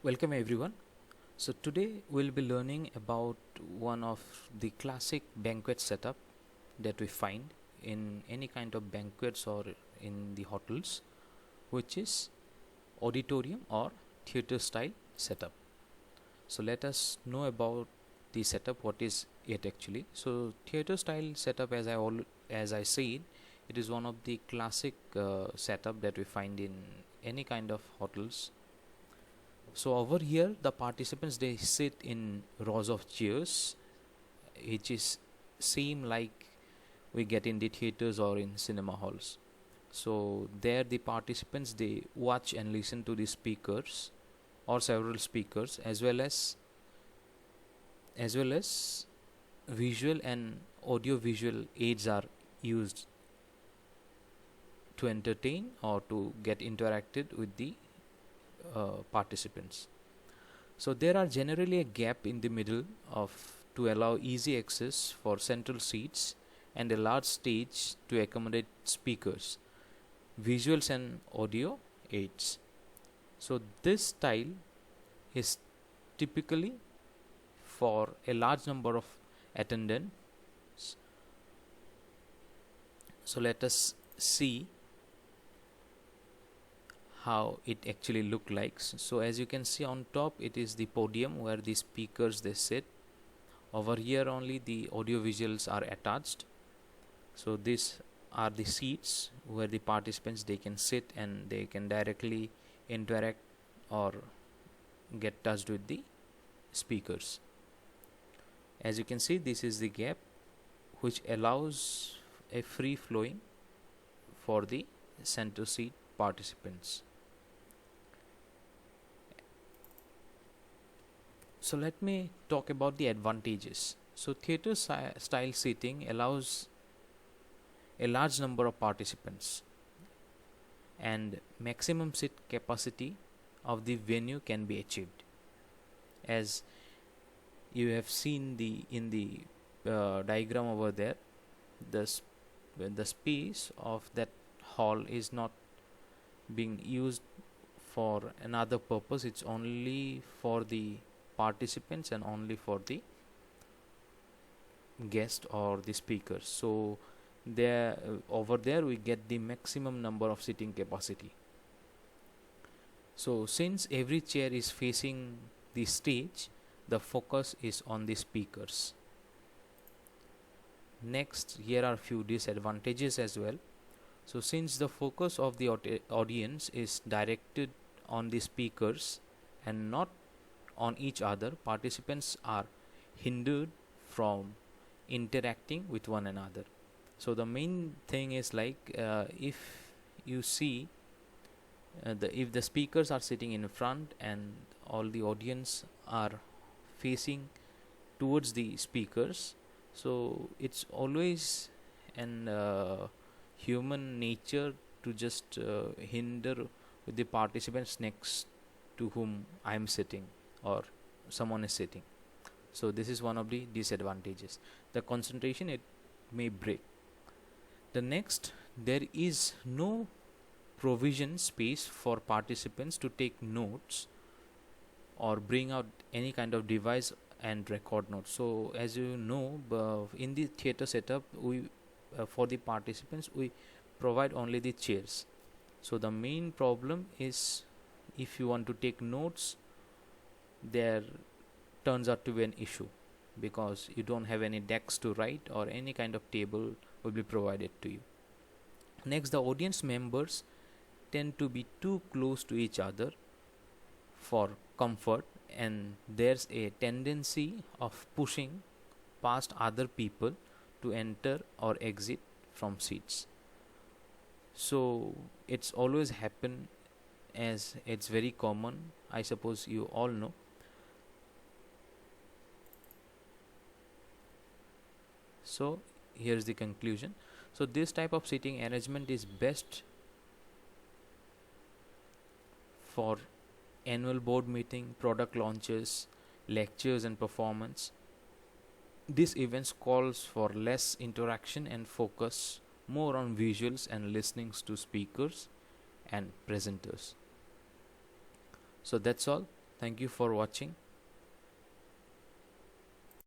Welcome everyone. So today we'll be learning about one of the classic banquet setup that we find in any kind of banquets or in the hotels, which is auditorium or theater style setup. So let us know about the setup. What is it actually? So theater style setup, as I said, it is one of the classic setup that we find in any kind of hotels. So over here the participants, they sit in rows of chairs, which is same like we get in the theaters or in cinema halls. So there the participants, they watch and listen to the speakers or several speakers, as well as visual and audio visual aids are used to entertain or to get interacted with the participants. So there are generally a gap in the middle of to allow easy access for central seats and a large stage to accommodate speakers, visuals and audio aids. So this style is typically for a large number of attendants. So let us see how it actually look like. So as you can see on top, it is the podium where the speakers they sit. Over here only the audio visuals are attached. So these are the seats where the participants they can sit and they can directly interact or get touched with the speakers. As you can see, this is the gap which allows a free flowing for the center seat participants. So let me talk about the advantages. So theater style seating allows a large number of participants, and maximum seat capacity of the venue can be achieved. As you have seen in the diagram over there, the the space of that hall is not being used for another purpose. It's only for the participants and only for the guest or the speakers. So there over there we get the maximum number of seating capacity. So since every chair is facing the stage, the focus is on the speakers. Next, here are few disadvantages as well. So since the focus of the audience is directed on the speakers and not on each other, participants are hindered from interacting with one another. So the main thing is like if you see if the speakers are sitting in front and all the audience are facing towards the speakers, so it's always an human nature to just hinder with the participants next to whom I am sitting or someone is sitting. So this is one of the disadvantages. The concentration it may break. The next, there is no provision space for participants to take notes or bring out any kind of device and record notes. So as you know, in the theater setup, we for the participants we provide only the chairs. So the main problem is if you want to take notes, there turns out to be an issue because you don't have any decks to write or any kind of table will be provided to you. Next, the audience members tend to be too close to each other for comfort, and there's a tendency of pushing past other people to enter or exit from seats. So it's always happen, as it's very common, I suppose you all know. So here's the conclusion. So this type of seating arrangement is best for annual board meeting, product launches, lectures and performance. These events calls for less interaction and focus more on visuals and listening to speakers and presenters. So that's all. Thank you for watching.